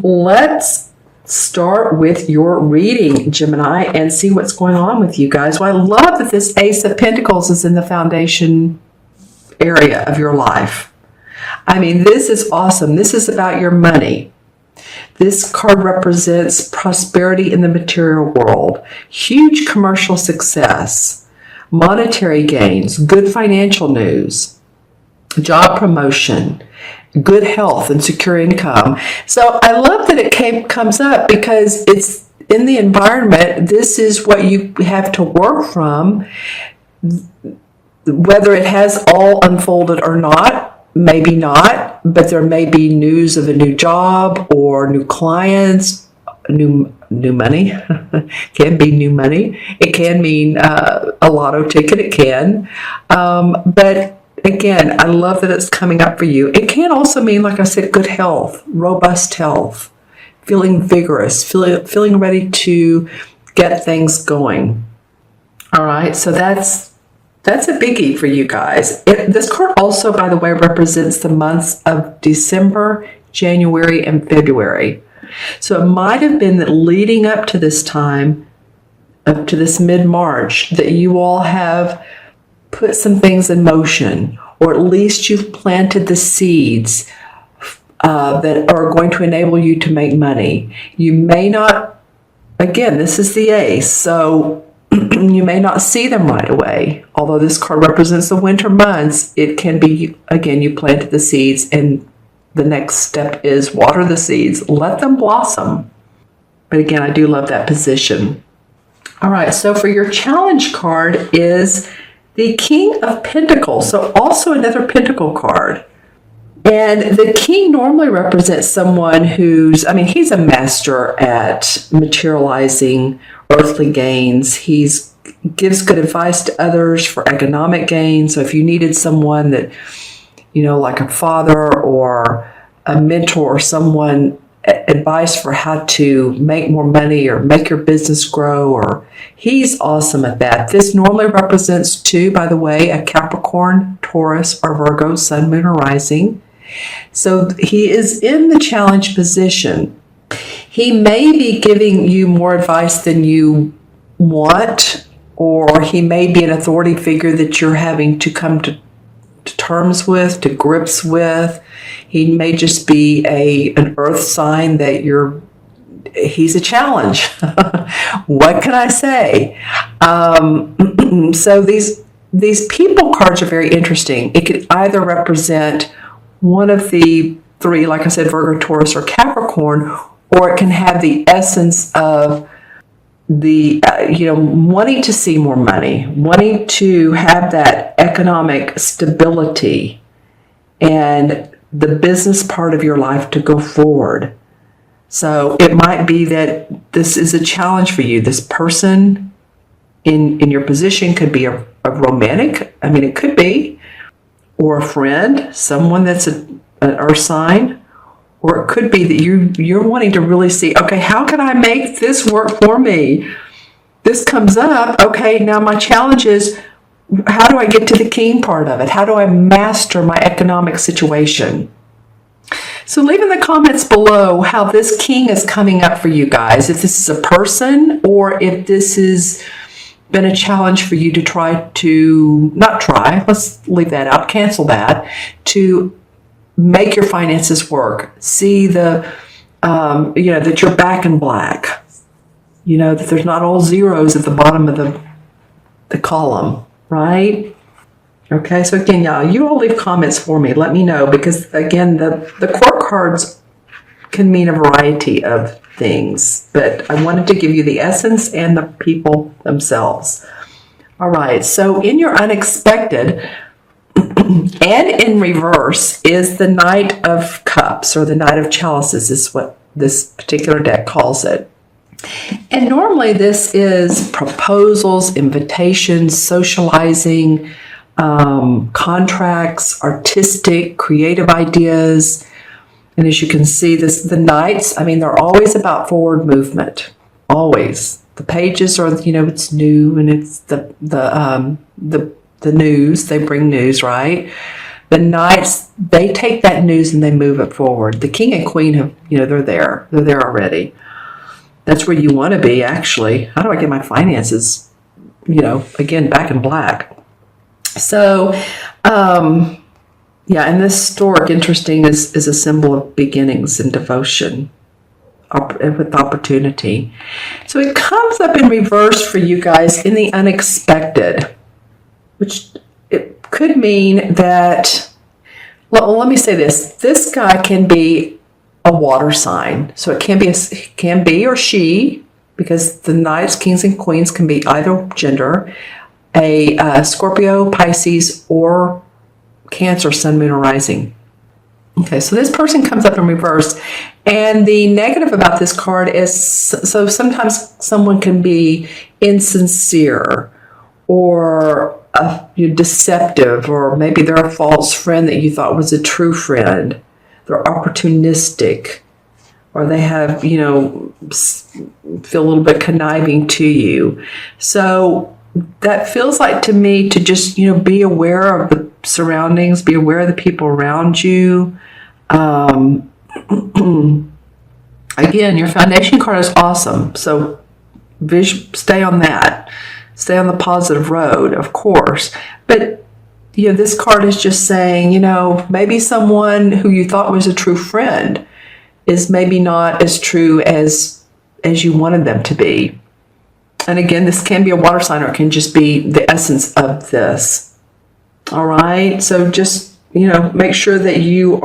Let's start with your reading, Gemini, and see what's going on with you guys. Well, I love that this Ace of Pentacles is in the foundation area of your life. I mean, this is awesome. This is about your money. This card represents prosperity in the material world, huge commercial success, monetary gains, good financial news, job promotion, good health and secure income. So I love that it comes up because it's in the environment. This is what you have to work from. Whether it has all unfolded or not, maybe not, but there may be news of a new job or new clients, new money. Can be new money. It can mean a lotto ticket. It can, but again, I love that it's coming up for you. It can also mean, like I said, good health, robust health, feeling vigorous, feeling ready to get things going. All right, so that's a biggie for you guys. This card also, by the way, represents the months of December, January, and February. So it might have been that leading up to this time, up to this mid-March, that you all have put some things in motion, or at least you've planted the seeds that are going to enable you to make money. You may not, again, this is the Ace, so you may not see them right away. Although this card represents the winter months, it can be, again, you planted the seeds, and the next step is water the seeds, let them blossom. But again, I do love that position. All right, so for your challenge card is the King of Pentacles, so also another Pentacle card. And the King normally represents someone who's, I mean, he's a master at materializing earthly gains. He gives good advice to others for economic gain. So if you needed someone that, you know, like a father or a mentor or someone, advice for how to make more money or make your business grow, or he's awesome at that. This normally represents two, by the way, a Capricorn, Taurus, or Virgo, Sun, Moon, or Rising. So he is in the challenge position. He may be giving you more advice than you want, or he may be an authority figure that you're having to come to terms with, to grips with. He may just be an earth sign that he's a challenge. What can I say? So these people cards are very interesting. It could either represent one of the three, like I said, Virgo, Taurus, or Capricorn, or it can have the essence of the, wanting to see more money, wanting to have that economic stability and the business part of your life to go forward. So it might be that this is a challenge for you. This person in your position could be a romantic, I mean, it could be, or a friend, someone that's an earth sign, or it could be that you're wanting to really see, okay, how can I make this work for me? This comes up, okay, now my challenge is, how do I get to the king part of it? How do I master my economic situation? So leave in the comments below how this king is coming up for you guys. If this is a person, or if this has been a challenge for you to let's leave that out, cancel that, to make your finances work. See that you're back in black. That there's not all zeros at the bottom of the column, right? Okay, so again, y'all, you all leave comments for me. Let me know, because again, the court cards can mean a variety of things, but I wanted to give you the essence and the people themselves. All right, so in your unexpected and in reverse is the Knight of Cups, or the Knight of Chalices is what this particular deck calls it. And normally this is proposals, invitations, socializing, contracts, artistic, creative ideas. And as you can see, the Knights, I mean, they're always about forward movement, always. The pages are, it's new, and it's the news. They bring news, right? The Knights, they take that news and they move it forward. The King and Queen have, they're there. They're there already. That's where you want to be, actually. How do I get my finances, again, back in black? So, yeah, and this stork, interesting, is a symbol of beginnings and devotion with opportunity. So it comes up in reverse for you guys in the unexpected, which it could mean that, well, let me say this. This guy can be a water sign. So it can be or she, because the Knights, Kings, and Queens can be either gender, a Scorpio, Pisces, or Cancer, Sun, Moon, or Rising. Okay, so this person comes up in reverse. And the negative about this card is, so sometimes someone can be insincere or deceptive, or maybe they're a false friend that you thought was a true friend. They're opportunistic, or they have, feel a little bit conniving to you. So that feels like to me to just, be aware of the surroundings, be aware of the people around you. Again, your foundation card is awesome. So stay on that. Stay on the positive road, of course. But, this card is just saying, maybe someone who you thought was a true friend is maybe not as true as you wanted them to be. And again, this can be a water sign, or it can just be the essence of this. All right. So just, make sure that you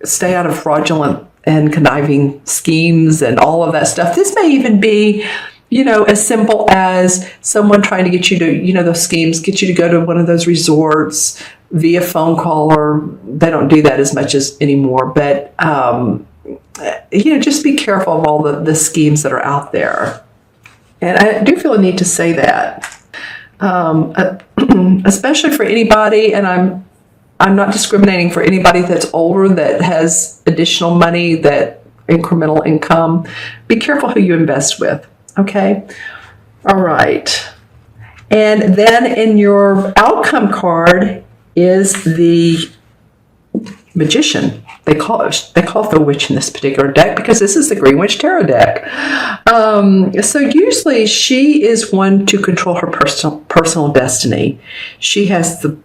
stay out of fraudulent and conniving schemes and all of that stuff. This may even be, as simple as someone trying to get you to, those schemes, get you to go to one of those resorts via phone call, or they don't do that as much as anymore. But, just be careful of all the schemes that are out there. And I do feel a need to say that, especially for anybody, and I'm not discriminating for anybody that's older that has additional money, that incremental income. Be careful who you invest with, okay? All right. And then in your outcome card is the Magician. They call it the Witch in this particular deck, because this is the Green Witch Tarot deck. So usually she is one to control her personal destiny. She has the,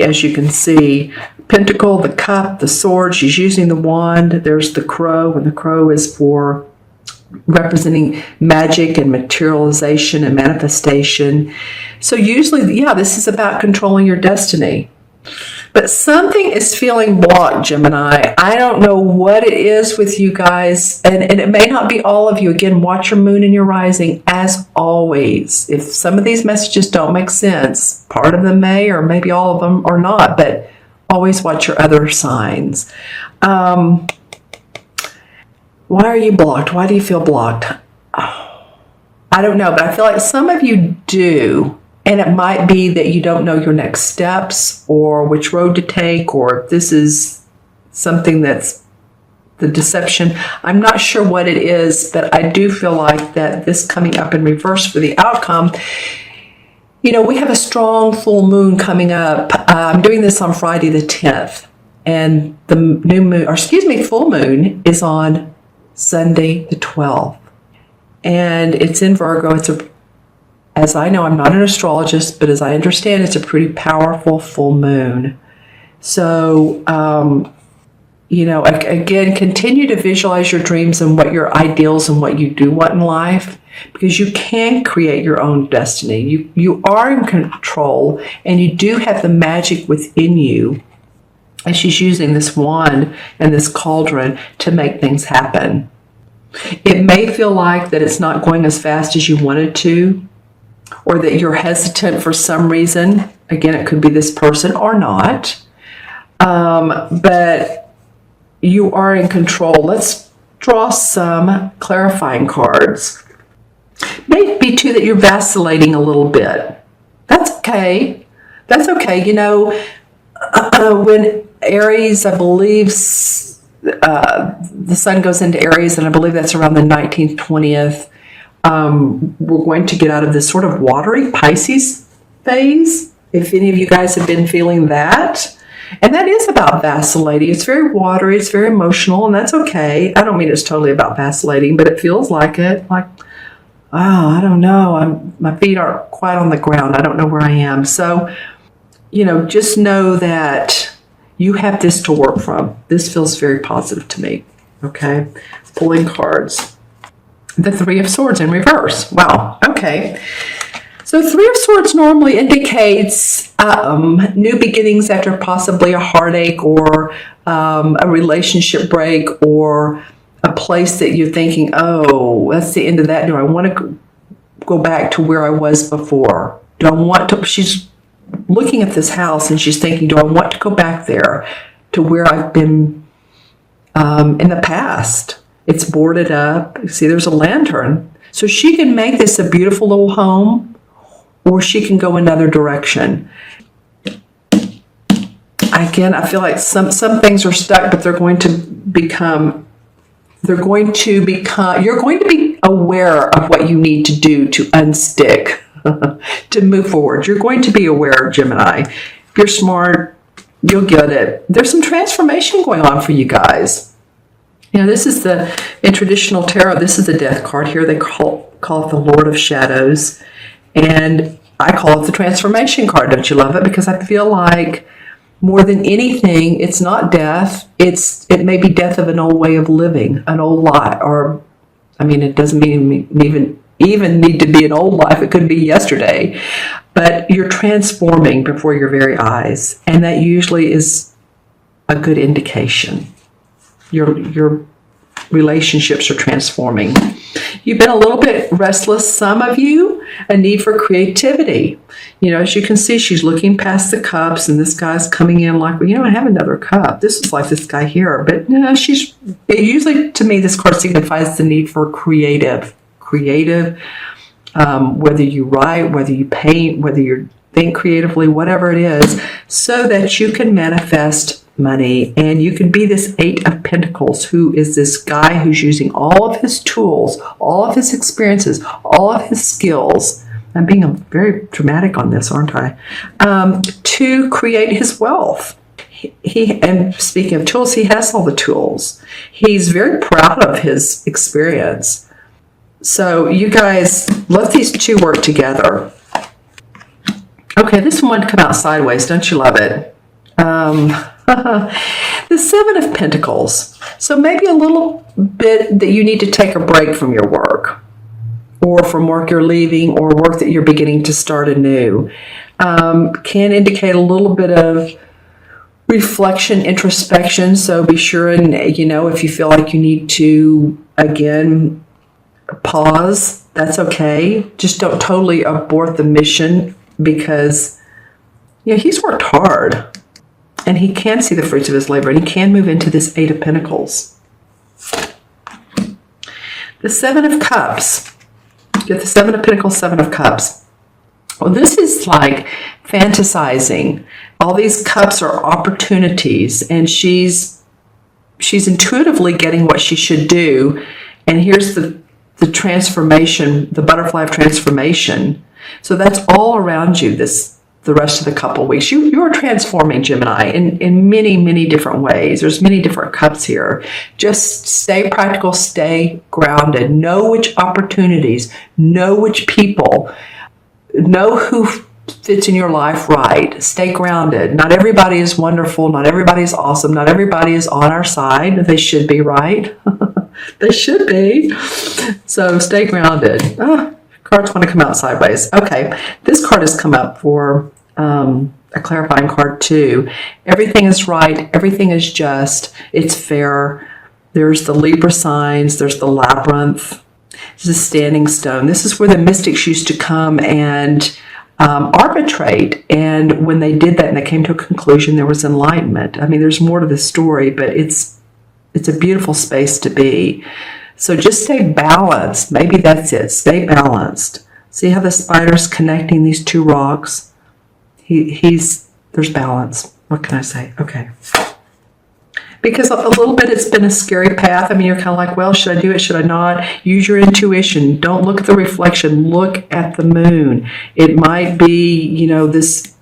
as you can see, Pentacle, the Cup, the Sword. She's using the Wand. There's the Crow, and the Crow is for representing magic and materialization and manifestation. So usually, this is about controlling your destiny. But something is feeling blocked, Gemini. I don't know what it is with you guys, and it may not be all of you. Again, watch your moon and your rising, as always. If some of these messages don't make sense, part of them may, or maybe all of them are not, but always watch your other signs. Why are you blocked? Why do you feel blocked? I don't know, but I feel like some of you do. And it might be that you don't know your next steps, or which road to take, or if this is something that's the deception. I'm not sure what it is, but I do feel like that this coming up in reverse for the outcome. We have a strong full moon coming up. I'm doing this on Friday the 10th. And the full moon is on Sunday the 12th. And it's in Virgo. As I know, I'm not an astrologist, but as I understand, it's a pretty powerful full moon. So, again, continue to visualize your dreams and what your ideals and what you do want in life, because you can create your own destiny. You are in control, and you do have the magic within you. And she's using this wand and this cauldron to make things happen. It may feel like that it's not going as fast as you wanted to, or that you're hesitant for some reason. Again, it could be this person or not. But you are in control. Let's draw some clarifying cards. Maybe too that you're vacillating a little bit. That's okay. That's okay. When Aries, I believe, the sun goes into Aries, and I believe that's around the 19th, 20th. We're going to get out of this sort of watery Pisces phase. If any of you guys have been feeling that, and that is about vacillating. It's very watery, it's very emotional, and that's okay. I don't mean it's totally about vacillating, but it feels like it. Like, oh, I don't know. My feet aren't quite on the ground. I don't know where I am. So, just know that you have this to work from. This feels very positive to me. Okay? Pulling cards. The Three of Swords in reverse. Wow. Okay. So Three of Swords normally indicates new beginnings after possibly a heartache or a relationship break or a place that you're thinking, oh, that's the end of that. Do I want to go back to where I was before? Do I want to? She's looking at this house and she's thinking, do I want to go back there to where I've been in the past? It's boarded up. See, there's a lantern. So she can make this a beautiful little home, or she can go another direction. Again, I feel like some things are stuck, but you're going to be aware of what you need to do to unstick, to move forward. You're going to be aware, Gemini. If you're smart, you'll get it. There's some transformation going on for you guys. This is in traditional tarot, this is the Death card here. They call it the Lord of Shadows. And I call it the transformation card. Don't you love it? Because I feel like more than anything, it's not death. It may be death of an old way of living, an old life. Or, it doesn't mean even need to be an old life. It could be yesterday. But you're transforming before your very eyes. And that usually is a good indication. Your relationships are transforming. You've been a little bit restless, some of you, a need for creativity. As you can see, she's looking past the cups, and this guy's coming in like, I have another cup. This is like this guy here. But usually, to me, this card signifies the need for creative, whether you write, whether you paint, whether you think creatively, whatever it is, so that you can manifest money. And you can be this Eight of Pentacles, who is this guy who's using all of his tools, all of his experiences, all of his skills. I'm being very dramatic on this, aren't I? To create his wealth. And speaking of tools, he has all the tools. He's very proud of his experience. So you guys, let these two work together. Okay, this one wanted to come out sideways. Don't you love it? The Seven of Pentacles. So maybe a little bit that you need to take a break from your work, or from work you're leaving, or work that you're beginning to start anew. Can indicate a little bit of reflection, introspection. So be sure and, if you feel like you need to, again, pause, that's okay. Just don't totally abort the mission, because he's worked hard. And he can see the fruits of his labor, and he can move into this Eight of Pentacles. The Seven of Cups. Get the Seven of Pentacles, Seven of Cups. Well, this is like fantasizing. All these cups are opportunities, and she's intuitively getting what she should do. And here's the transformation, the butterfly of transformation. So that's all around you the rest of the couple weeks. You're transforming, Gemini, in many, many different ways. There's many different cups here. Just stay practical, stay grounded. Know which opportunities, know which people, know who fits in your life right. Stay grounded. Not everybody is wonderful. Not everybody is awesome. Not everybody is on our side. They should be, right? They should be. So stay grounded. Cards want to come out sideways. Okay, this card has come up for a clarifying card too. Everything is right. Everything is just. It's fair. There's the Libra signs. There's the labyrinth. There's a standing stone. This is where the mystics used to come and arbitrate. And when they did that and they came to a conclusion, there was enlightenment. There's more to the story, but it's a beautiful space to be. So just stay balanced. Maybe that's it. Stay balanced. See how the spider's connecting these two rocks? There's balance. What can I say? Okay. Because a little bit it's been a scary path. You're kind of like, well, should I do it? Should I not? Use your intuition. Don't look at the reflection. Look at the moon. It might be, this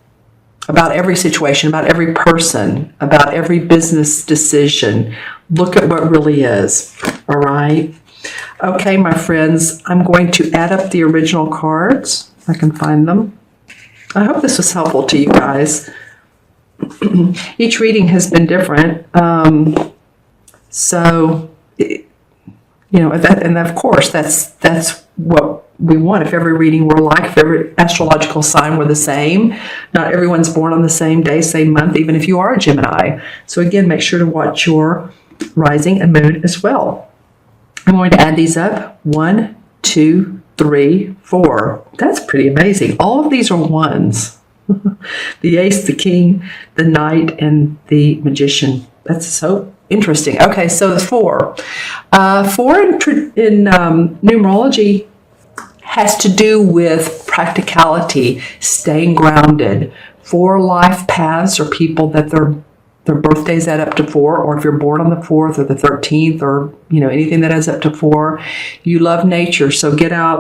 about every situation, about every person, about every business decision. Look at what really is, all right? Okay, my friends, I'm going to add up the original cards. If I can find them. I hope this was helpful to you guys. Each reading has been different. And of course, that's what we want. If every reading were like, if every astrological sign were the same, not everyone's born on the same day, same month, even if you are a Gemini. So again, make sure to watch your rising and moon as well. I'm going to add these up. 1, 2, 3, 4. That's pretty amazing. All of these are ones. The ace, the king, the knight, and the magician. That's so interesting. Okay, so the 4. 4 in numerology has to do with practicality, staying grounded. 4 life paths are people that their birthdays add up to 4, or if you're born on the 4th or the 13th, or anything that adds up to 4. You love nature, so get out.